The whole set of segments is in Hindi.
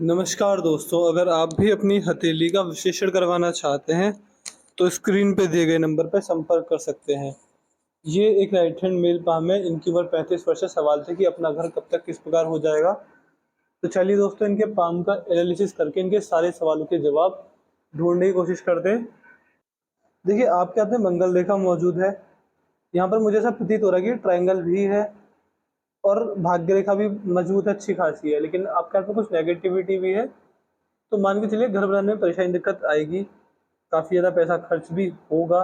नमस्कार दोस्तों, अगर आप भी अपनी हथेली का विश्लेषण करवाना चाहते हैं, तो स्क्रीन पे दिए गए नंबर पर संपर्क कर सकते हैं। ये एक राइट हैंड मेल पाम है। इनकी उम्र 35 वर्ष है। सवाल थे कि अपना घर कब तक किस प्रकार हो जाएगा। तो चलिए दोस्तों, इनके पाम का एनालिसिस करके इनके सारे सवालों के जवाब ढूंढने की कोशिश करते हैं। देखिए, आपके हाथ में मंगल रेखा मौजूद है। यहाँ पर मुझे ऐसा प्रतीत हो रहा है कि ट्रायंगल भी है और भाग्य रेखा भी मजबूत है, अच्छी खासी है। लेकिन आपके हाथ में कुछ नेगेटिविटी भी है। तो मान के चलिए, घर बनाने में परेशानी दिक्कत आएगी, काफ़ी ज़्यादा पैसा खर्च भी होगा,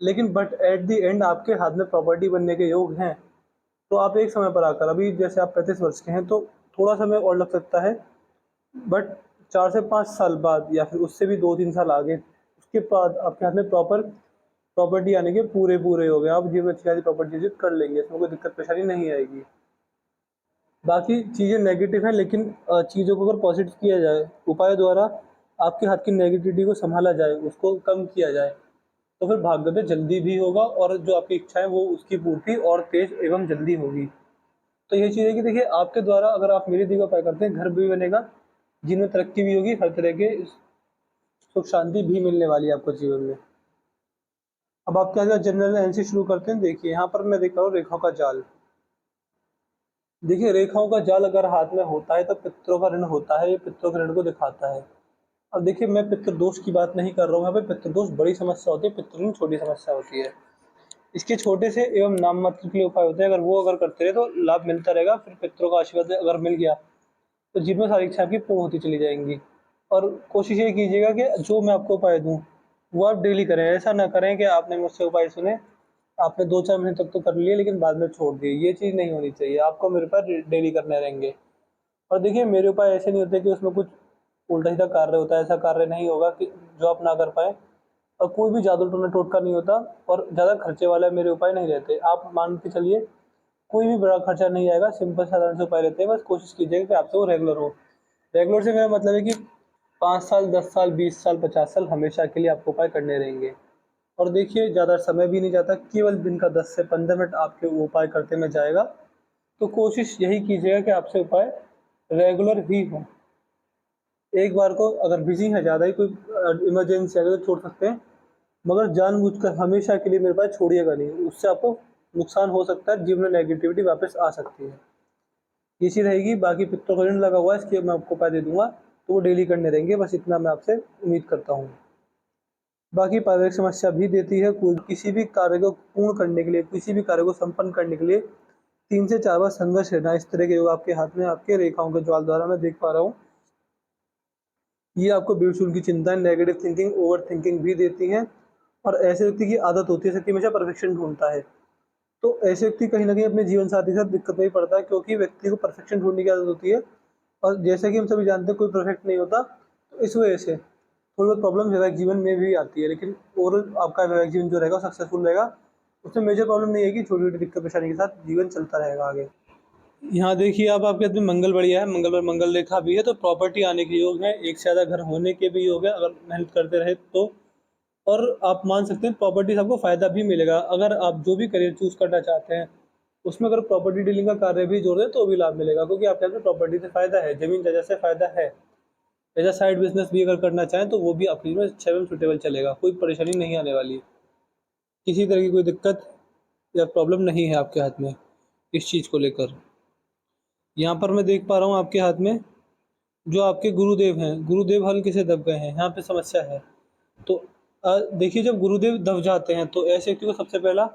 लेकिन बट एट द एंड आपके हाथ में प्रॉपर्टी बनने के योग हैं। तो आप एक समय पर आकर, अभी जैसे आप 35 वर्ष के हैं, तो थोड़ा समय और लग सकता है, बट 4 से 5 साल बाद या फिर उससे भी 2-3 साल आगे, उसके बाद आपके हाथ में प्रॉपर प्रॉपर्टी आने के पूरे पूरे हो गए। आप जीवन में अच्छी खासी प्रॉपर्टी विजिट कर लेंगे, इसमें कोई दिक्कत परेशानी नहीं आएगी। बाकी चीज़ें नेगेटिव हैं, लेकिन चीज़ों को अगर पॉजिटिव किया जाए, उपाय द्वारा आपके हाथ की नेगेटिविटी को संभाला जाए, उसको कम किया जाए, तो फिर भाग्योदय जल्दी भी होगा और जो आपकी इच्छा है वो उसकी पूर्ति और तेज एवं जल्दी होगी। तो ये चीज़ है कि देखिए, आपके द्वारा अगर आप मेरी दी का उपाय करते हैं, घर भी बनेगा, जीवन में तरक्की भी होगी, हर तरह के सुख शांति भी मिलने वाली है आपको जीवन में। अब आप क्या जनरल एनालिसिस शुरू करते हैं। देखिए, यहाँ पर मैं देख रहा हूँ रेखाओं का जाल। देखिए, रेखाओं का जाल अगर हाथ में होता है तो पितरों का ऋण होता है, ये पितरों के ऋण को दिखाता है। अब देखिए, मैं पितृदोष की बात नहीं कर रहा हूँ, यहाँ पे पितृदोष बड़ी समस्या होती है, पितृ ऋण छोटी समस्या होती है। इसके छोटे से एवं नाम मात्र के लिए उपाय होते हैं, अगर वो अगर करते रहे तो लाभ मिलता रहेगा। फिर पितरों का आशीर्वाद अगर मिल गया तो जीवन में सारी इच्छा आपकी पूर्ण होती चली जाएंगी। और कोशिश ये कीजिएगा कि जो मैं आपको उपाय दूँ वो आप डेली करें। ऐसा ना करें कि आपने मुझसे उपाय सुने, आपने 2-4 महीने तक तो कर लिए, लेकिन बाद में छोड़ दिए। ये चीज़ नहीं होनी चाहिए, आपको मेरे पास डेली करने रहेंगे। और देखिए, मेरे उपाय ऐसे नहीं होते कि उसमें कुछ उल्टा सीधा कार्य होता है। ऐसा कार्य नहीं होगा कि जो आप ना कर पाए, और कोई भी जादू टोना टोटका नहीं होता, और ज़्यादा खर्चे वाले मेरे उपाय नहीं रहते। आप मान के चलिए, कोई भी बड़ा खर्चा नहीं आएगा, सिंपल साधारण से उपाय रहते हैं। बस कोशिश कीजिएगा कि आपसे वो रेगुलर हो। रेगुलर से मेरा मतलब है कि 5 साल, 10 साल, 20 साल, 50 साल हमेशा के लिए आपको उपाय करने रहेंगे। और देखिए, ज़्यादा समय भी नहीं जाता, केवल दिन का 10 से 15 मिनट आपके वो उपाय करते में जाएगा। तो कोशिश यही कीजिएगा कि आपसे उपाय रेगुलर ही हो। एक बार को अगर बिजी है, ज़्यादा ही कोई इमरजेंसी आ गई तो छोड़ सकते हैं, मगर जानबूझकर हमेशा के लिए मेरे पास छोड़िएगा नहीं। उससे आपको नुकसान हो सकता है, जीवन में नेगेटिविटी वापस आ सकती है। ये चीज़ रहेगी। बाकी पित्तों का ऋण लगा हुआ है, इसके मैं आपको उपाय दे दूंगा, तो वो डेली करने रहेंगे। बस इतना मैं आपसे उम्मीद करता हूँ। बाकी पारिवारिक समस्या भी देती है। कोई किसी भी कार्य को पूर्ण करने के लिए, किसी भी कार्य को संपन्न करने के लिए 3 से 4 बार संघर्ष रहना, इस तरह के योग आपके हाथ में, आपके रेखाओं के ज्वाल द्वारा मैं देख पा रहा हूँ। ये आपको बेफिजूल की चिंता, नेगेटिव थिंकिंग, ओवर थिंकिंग भी देती हैं। और ऐसे व्यक्ति की आदत होती है कि हमेशा परफेक्शन ढूंढता है। तो ऐसे व्यक्ति कहीं ना कहीं अपने जीवन साथी के साथ दिक्कत में ही पड़ता है, क्योंकि व्यक्ति को परफेक्शन ढूंढने की आदत होती है। और जैसा कि हम सभी जानते हैं, कोई परफेक्ट नहीं होता, तो इस वजह से थोड़ी बहुत प्रॉब्लम वैवाहिक जीवन में भी आती है। लेकिन ओवरऑल आपका वैवाहिक जीवन जो रहेगा सक्सेसफुल रहेगा, उसमें मेजर प्रॉब्लम नहीं है कि छोटी छोटी दिक्कत परेशानी के साथ जीवन चलता रहेगा आगे। यहाँ देखिए, आप आपके आदमी मंगल बढ़िया है, मंगल पर मंगल रेखा भी है, तो प्रॉपर्टी आने के योग है, एक से ज़्यादा घर होने के भी योग है अगर मेहनत करते रहे तो। और आप मान सकते हैं प्रॉपर्टी से आपको फ़ायदा भी मिलेगा। अगर आप जो भी करियर चूज़ करना चाहते हैं, उसमें अगर प्रॉपर्टी डीलिंग का कार्य भी जोड़ दें तो भी लाभ मिलेगा, क्योंकि आपके हाथ में प्रॉपर्टी से फ़ायदा है, ज़मीन जायदाद से फ़ायदा है। एज अ साइड बिजनेस भी अगर करना चाहें तो वो भी आपके लिए अच्छा एवं सुटेबल चलेगा, कोई परेशानी नहीं आने वाली है। किसी तरह की कोई दिक्कत या प्रॉब्लम नहीं है आपके हाथ में इस चीज़ को लेकर। यहाँ पर मैं देख पा रहा हूँ आपके हाथ में जो आपके गुरुदेव हैं, गुरुदेव हल्के से दब गए हैं, यहाँ पे समस्या है। तो देखिए, जब गुरुदेव दब जाते हैं तो ऐसे व्यक्ति को सबसे पहला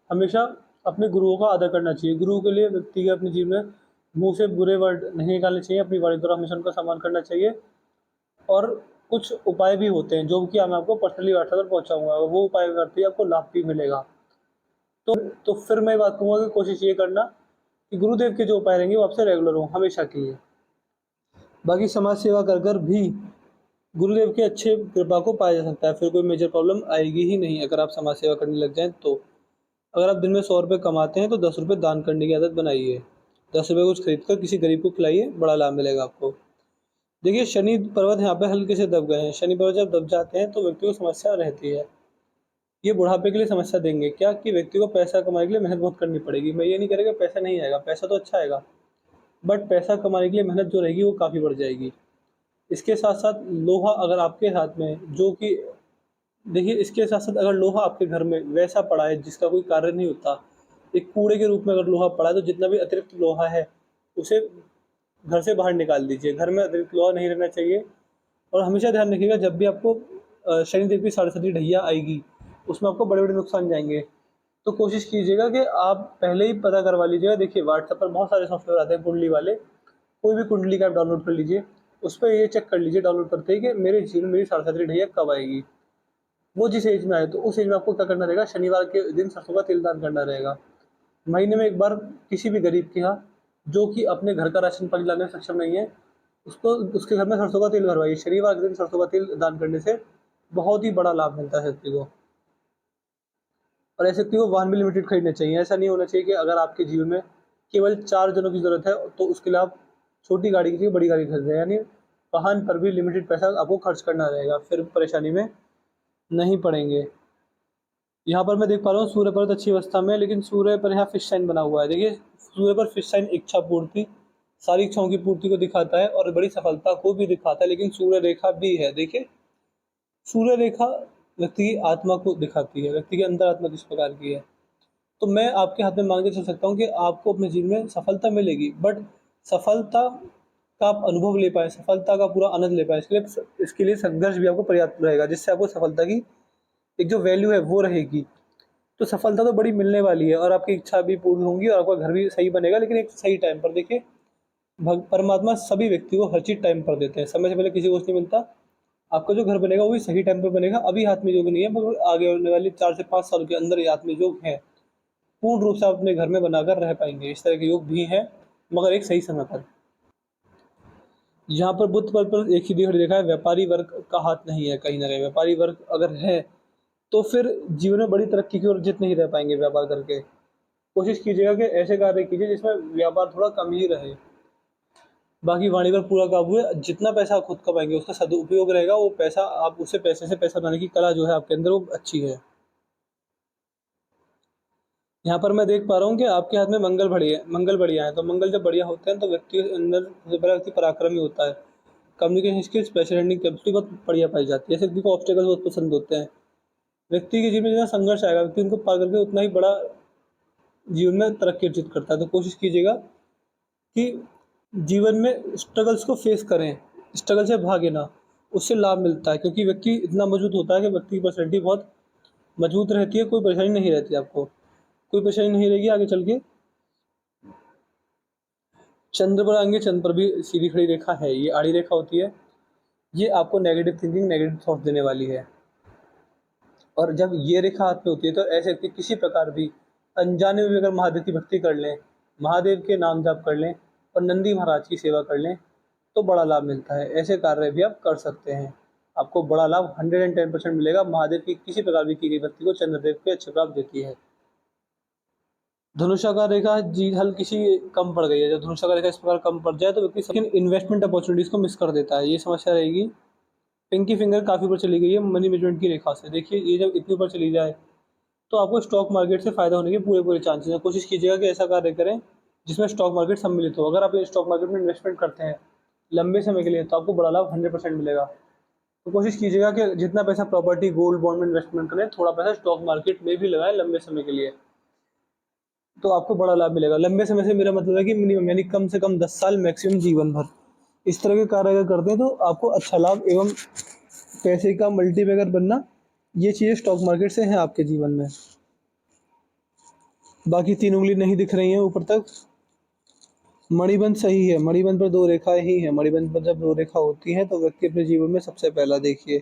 हमेशा अपने गुरुओं का आदर करना चाहिए। गुरु के लिए व्यक्ति के अपने जीवन में मुँह से बुरे वर्ड नहीं निकालने चाहिए, अपनी वाणी द्वारा हमेशा उनका सम्मान करना चाहिए। और कुछ उपाय भी होते हैं जो कि मैं आपको पर्सनली व्हाट्सएप पर पहुँचाऊँगा, वो उपाय करते ही आपको लाभ भी मिलेगा। तो तो फिर मैं बात कहूँगा कि कोशिश ये करना कि गुरुदेव के जो उपाय रहेंगे वो आपसे रेगुलर हों हमेशा के लिए। बाकी समाज सेवा कर कर भी गुरुदेव के अच्छे कृपा को पाया जा सकता है, फिर कोई मेजर प्रॉब्लम आएगी ही नहीं अगर आप समाज सेवा करने लग जाएँ तो। अगर आप दिन में 100 रुपये कमाते हैं तो 10 रुपये दान करने की आदत बनाइए। 10 रुपये कुछ खरीद कर किसी गरीब को खिलाइए, बड़ा लाभ मिलेगा आपको। देखिए, शनि पर्वत यहाँ पे हल्के से दब गए हैं। शनि पर्वत जब दब जाते हैं तो व्यक्ति को समस्या रहती है। ये बुढ़ापे के लिए समस्या देंगे क्या, कि व्यक्ति को पैसा कमाने के लिए मेहनत बहुत करनी पड़ेगी। मैं ये नहीं कह रहा कि पैसा नहीं आएगा, पैसा तो अच्छा आएगा, बट पैसा कमाने के लिए मेहनत जो रहेगी वो काफ़ी बढ़ जाएगी। इसके साथ साथ लोहा अगर आपके हाथ में जो कि देखिए, इसके साथ साथ अगर लोहा आपके घर में वैसा पड़ा है जिसका कोई कार्य नहीं होता, एक कूड़े के रूप में अगर लोहा पड़ा है, तो जितना भी अतिरिक्त लोहा है उसे घर से बाहर निकाल दीजिए। घर में अतिरिक्त लोहा नहीं रहना चाहिए। और हमेशा ध्यान रखिएगा, जब भी आपको शनिदेव की साढ़े ढैया आएगी, उसमें आपको बड़े बड़े नुकसान जाएंगे। तो कोशिश कीजिएगा कि आप पहले ही पता करवा लीजिएगा। देखिए, व्हाट्सएप पर बहुत सारे सॉफ्टवेयर आते हैं कुंडली वाले, कोई भी कुंडली का आप डाउनलोड कर लीजिए। उस पर ये चेक कर लीजिए डाउनलोड करते ही कि मेरे जीवन में मेरी साढ़े ढैया कब आएगी। वो जिस एज में आए तो उस एज में आपको क्या करना रहेगा, शनिवार के दिन सरसों का तिल दान करना रहेगा। महीने में एक बार किसी भी गरीब के यहाँ जो कि अपने घर का राशन पानी लाने में सक्षम नहीं है, उसको उसके घर में सरसों का तेल भरवाइए। शनिवार के दिन सरसों का तेल दान करने से बहुत ही बड़ा लाभ मिलता है व्यक्ति को। और ऐसे व्यक्ति को वाहन भी लिमिटेड खरीदना चाहिए। ऐसा नहीं होना चाहिए कि अगर आपके जीवन में केवल 4 जनों की ज़रूरत है तो उसके लिए आप छोटी गाड़ी की जगह बड़ी गाड़ी खरीद रहे हैं, यानी वाहन पर भी लिमिटेड पैसा आपको खर्च करना रहेगा, फिर परेशानी में नहीं पड़ेंगे। यहाँ पर मैं देख पा रहा हूँ सूर्य पर्वत अच्छी अवस्था में है, लेकिन सूर्य पर यहाँ फिश साइन बना हुआ है। देखिए, सूर्य पर फिश साइन इच्छा पूर्ति, सारी इच्छाओं की पूर्ति को दिखाता है और बड़ी सफलता को भी दिखाता है, लेकिन सूर्य रेखा भी है। देखिए, सूर्य रेखा व्यक्ति की आत्मा को दिखाती है, व्यक्ति की अंतर आत्मा किस प्रकार की है। तो मैं आपके हाथ में मान के चल सकता हूँ कि आपको अपने जीवन में सफलता मिलेगी, बट सफलता का आप अनुभव ले पाएँ, सफलता का पूरा आनंद ले पाएँ, इसके लिए संघर्ष भी आपको पर्याप्त रहेगा, जिससे आपको सफलता की एक जो वैल्यू है वो रहेगी। तो सफलता तो बड़ी मिलने वाली है और आपकी इच्छा भी पूर्ण होंगी और आपका घर भी सही बनेगा, लेकिन एक सही टाइम पर। देखिए, परमात्मा सभी व्यक्ति को हर चीज़ टाइम पर देते हैं, समय से पहले किसी को कुछ नहीं मिलता। आपका जो घर बनेगा वो भी सही टाइम पर बनेगा। अभी हाथ में योग नहीं है, मगर आगे आने वाले 4 से 5 साल के अंदर ये हाथ में योग है, पूर्ण रूप से आप अपने घर में बनाकर रह पाएंगे। इस तरह के योग भी हैं, मगर एक सही समय पर। यहाँ पर बुद्ध पर एक ही देखा है, व्यापारी वर्ग का हाथ नहीं है कहीं ना कहीं। व्यापारी वर्ग अगर है तो फिर जीवन में बड़ी तरक्की की ओर जित नहीं रह पाएंगे व्यापार करके। कोशिश कीजिएगा कि ऐसे कार्य कीजिए जिसमें व्यापार थोड़ा कम ही रहे। बाकी वाणी पर पूरा काबू है। जितना पैसा आप खुद कमाएंगे उसका सदुपयोग रहेगा, वो पैसा आप उसे पैसे से पैसा बनाने की कला जो है आपके अंदर वो अच्छी है। यहाँ पर मैं देख पा रहा हूँ कि आपके हाथ में मंगल बढ़िया है। तो मंगल जब बढ़िया होते हैं तो व्यक्ति के अंदर सबसे पहला व्यक्ति पराक्रमी होता है। Communication skills, pressure handling capacity बहुत बढ़िया पाई जाती है। ऐसे व्यक्ति को ऑब्स्टेकल्स बहुत पसंद होते हैं। व्यक्ति के जीवन में जितना संघर्ष आएगा व्यक्ति उनको पार करके उतना ही बड़ा जीवन में तरक्की अर्जित करता है। तो कोशिश कीजिएगा कि जीवन में स्ट्रगल्स को फेस करें, स्ट्रगल से भागे ना, उससे लाभ मिलता है। क्योंकि व्यक्ति इतना मजबूत होता है कि व्यक्ति की पर्सनैलिटी बहुत मजबूत रहती है, कोई परेशानी नहीं रहती, आपको कोई परेशानी नहीं रहेगी आगे चल के। चंद्र पर आएंगे, चंद्र पर भी सीधी खड़ी रेखा है, ये आड़ी रेखा होती है। ये आपको नेगेटिव थिंकिंग, नेगेटिव थॉट देने वाली है। और जब ये रेखा हाथ में होती है तो ऐसे व्यक्ति किसी प्रकार भी अनजाने में भी अगर महादेव की भक्ति कर लें, महादेव के नाम जाप कर लें और नंदी महाराज की सेवा कर लें तो बड़ा लाभ मिलता है। ऐसे कार्य भी आप कर सकते हैं, आपको बड़ा लाभ 110% मिलेगा। महादेव की किसी प्रकार भी की गई भक्ति को चंद्रदेव के अच्छे प्राप्त देती है। धनुषाकार रेखा जी हल्की सी कम पड़ गई है। जब धनुषाकार रेखा इस प्रकार कम पड़ जाए तो व्यक्ति इन्वेस्टमेंट अपॉर्चुनिटीज को मिस कर देता है, ये समस्या रहेगी। पिंकी फिंगर काफ़ी ऊपर चली गई है मनी मैनेजमेंट की रेखा से। देखिए, ये जब इतनी ऊपर चली जाए तो आपको स्टॉक मार्केट से फ़ायदा होने के पूरे पूरे चांसेस हैं। कोशिश कीजिएगा कि ऐसा कार्य करें जिसमें स्टॉक मार्केट सम्मिलित हो। अगर आप स्टॉक मार्केट में इन्वेस्टमेंट करते हैं लंबे समय के लिए तो आपको बड़ा लाभ 100% मिलेगा। तो कोशिश कीजिएगा कि जितना पैसा प्रॉपर्टी, गोल्ड, बॉन्ड में इन्वेस्टमेंट करें, थोड़ा पैसा स्टॉक मार्केट में भी लगाएं लंबे समय के लिए, तो आपको बड़ा लाभ मिलेगा। लंबे समय से मेरा मतलब है कि मिनिमम यानी कम से कम 10 साल, मैक्सिमम जीवन भर। इस तरह के कार्य अगर करते हैं तो आपको अच्छा लाभ एवं पैसे का मल्टीबैगर बनना, ये चीज़ें स्टॉक मार्केट से हैं आपके जीवन में। बाकी 3 उंगली नहीं दिख रही हैं ऊपर तक। मणिबंध सही है, मणिबंध पर 2 रेखाएं ही हैं। मणिबंध पर जब 2 रेखा होती हैं तो व्यक्ति अपने जीवन में सबसे पहला देखिए,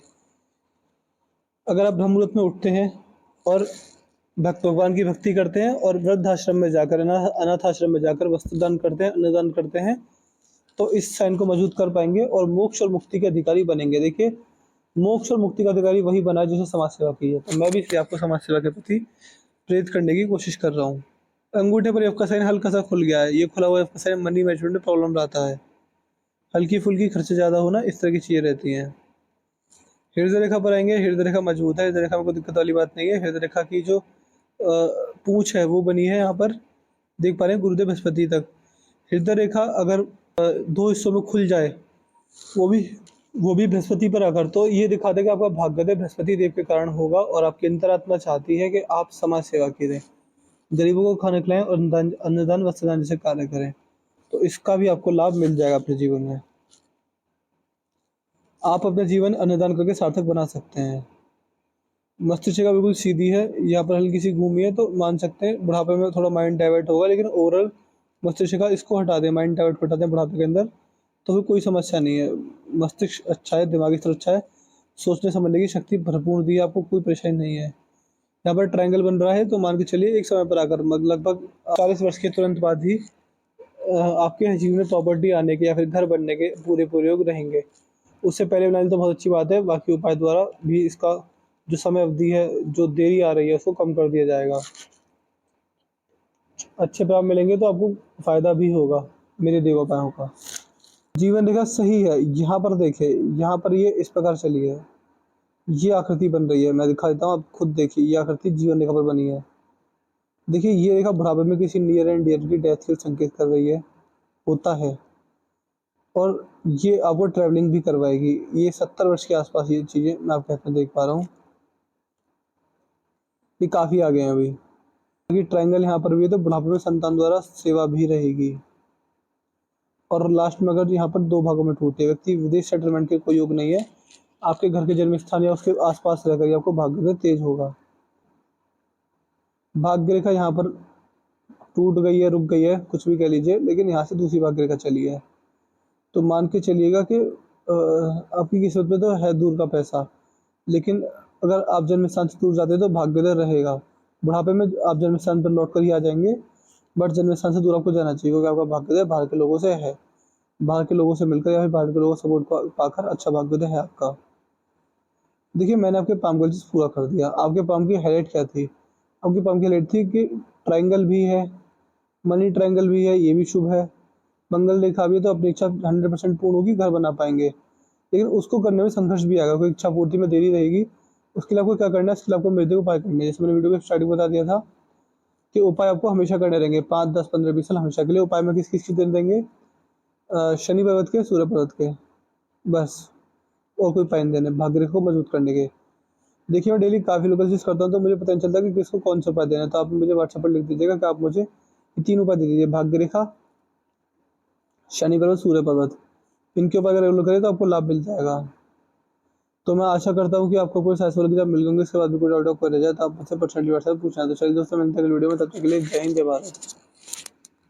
अगर आप ब्रह्म मुहूर्त में उठते हैं और भगवान की भक्ति करते हैं और वृद्धाश्रम में जाकर, अनाथ आश्रम में जाकर वस्त्र दान करते हैं, अन्नदान करते हैं, तो इस साइन को मजबूत कर पाएंगे और मोक्ष और मुक्ति के अधिकारी बनेंगे। देखिए, मोक्ष और मुक्ति का अधिकारी वही बना है जिसने समाज सेवा की है। तो मैं भी इसलिए आपको समाज सेवा के प्रति प्रेरित करने की कोशिश कर रहा हूँ। अंगूठे पर आपका साइन हल्का सा खुल गया है। ये खुला हुआ आपका साइन मनी मैनेजमेंट में प्रॉब्लम रहता है, हल्की फुल्की खर्चे ज़्यादा होना, इस तरह की चीज़ें रहती हैं। हृदय रेखा पर आएंगे, हृदय रेखा मजबूत है, हृदय रेखा में कोई दिक्कत वाली बात नहीं है। हृदय रेखा की जो पूछ है वो बनी है, यहाँ पर देख पा रहे हैं गुरुदेव बृहस्पति तक। हृदय रेखा अगर दो हिस्सों में खुल जाए, वो भी वो भी बृहस्पति पर आकर, तो ये दिखाता है कि आपका भाग्योदय बृहस्पति देव के कारण होगा और आपकी अंतरात्मा चाहती है कि आप समाज सेवा करें, गरीबों को खाना खिलाएं और अन्नदान वस्त्रदान जैसे कार्य करें। तो इसका भी आपको लाभ मिल जाएगा अपने जीवन में। आप अपना जीवन अन्नदान करके सार्थक बना सकते हैं। मस्तिष्क बिल्कुल सीधी है, यहाँ पर हल्की सी घूमी है, तो मान सकते हैं बुढ़ापे में थोड़ा माइंड डाइवर्ट होगा, लेकिन ओवरऑल मस्तिष्क का इसको हटा दें, माइंड डाइवर्ट हटा दें बुढ़ापे के अंदर, तो फिर कोई समस्या नहीं है। मस्तिष्क अच्छा है, दिमागी स्तर अच्छा है, सोचने समझने की शक्ति भरपूर दी है, आपको कोई परेशानी नहीं है। यहाँ पर ट्रायंगल बन रहा है, तो मान के चलिए एक समय पर आकर लगभग 40 वर्ष के तुरंत बाद ही आपके जीवन में प्रॉपर्टी आने के या फिर घर बनने के पूरे पूरे योग रहेंगे। उससे पहले बनाने तो बहुत अच्छी बात है, बाकी उपाय द्वारा भी इसका जो समय अवधि है, जो देरी आ रही है, उसको कम कर दिया जाएगा। अच्छे प्राप्त मिलेंगे तो आपको फायदा भी होगा मेरे दिए उपायों का। जीवन रेखा सही है, यहाँ पर देखे, यहाँ पर ये इस प्रकार चली है, ये आकृति बन रही है, मैं दिखा देता हूँ, आप खुद देखिए, ये आकृति जीवन रेखा पर बनी है। देखिए ये रेखा बुढ़ापे में किसी नियर एंड डियर की डेथ के संकेत कर रही है, होता है। और ये आपको ट्रैवलिंग भी करवाएगी। ये 70 वर्ष के आसपास ये चीज़ें मैं आपके हाथ में देख पा रहा हूँ, ये काफ़ी आगे हैं अभी। क्योंकि ट्रायंगल यहाँ पर भी है, तो बुढ़ापे में संतान द्वारा सेवा भी रहेगी। और लास्ट में अगर यहाँ पर दो भागों में टूटे, व्यक्ति विदेश सेटलमेंट के कोई योग नहीं है, आपके घर के जन्म स्थान या उसके आसपास रहकर आपको भाग्य तेज होगा। भाग्य रेखा यहाँ पर टूट गई है, रुक गई है, कुछ भी कह लीजिए, लेकिन यहाँ से दूसरी भाग्य रेखा चली है, तो मान के चलिएगा कि आपकी किस्मत में तो है दूर का पैसा, लेकिन अगर आप जन्म स्थान से दूर जाते हैं तो भाग्योदय रहेगा। बुढ़ापे में आप जन्म स्थान पर लौट कर ही आ जाएंगे, बट जन्म स्थान से दूर आपको जाना चाहिए, क्योंकि आपका भाग्योदय बाहर के लोगों से है, बाहर के लोगों से मिलकर या फिर बाहर के लोगों का सपोर्ट पाकर अच्छा भाग्योदय है आपका। देखिए मैंने आपके पाम का चीज़ पूरा कर दिया। आपके पाम की हाईलाइट क्या थी? आपके पाम की हाईलाइट थी कि ट्रायंगल भी है, मनी ट्रायंगल भी है, ये भी शुभ है, मंगल रेखा भी है, तो अपनी इच्छा 100% पूर्ण होगी, घर बना पाएंगे। लेकिन उसको करने में संघर्ष भी आएगा, कोई इच्छा पूर्ति में देरी रहेगी। उसके लिए आपको क्या करना है, इसके लिए आपको मेरे उपाय करने हैं। जैसे मैंने वीडियो के स्टार्टिंग बता दिया था कि उपाय आपको हमेशा करने रहेंगे, 5, 10, 15, 20 साल हमेशा के लिए। उपाय में किस किस के दिन देंगे? शनि पर्वत के, सूर्य पर्वत के, बस। और कोई उपाय नहीं देने भाग्य रेखा को मजबूत करने के। देखिए मैं डेली काफ़ी लोकल चीज़ करता हूँ, तो मुझे पता नहीं चलता कि किसको कौन सा उपाय देना है, तो आप मुझे व्हाट्सएप पर लिख दीजिएगा कि आप मुझे ये 3 उपाय दे दीजिए, भाग्य रेखा, शनि पर्वत, सूर्य पर्वत। इनके ऊपर अगर रेगुलर करें तो आपको लाभ मिल जाएगा। तो मैं आशा करता हूँ कि आपको कोई साइंस वाले किताब मिल गई होंगी, इसके बाद भी कोई डाउट कोई रह जाए तो आप मुझसे पर्सनली व्हाट्सएप पूछना। तो चलिए दोस्तों, मिलते हैं अगली वीडियो में, तब तक के लिए जय हिंद, जय भारत।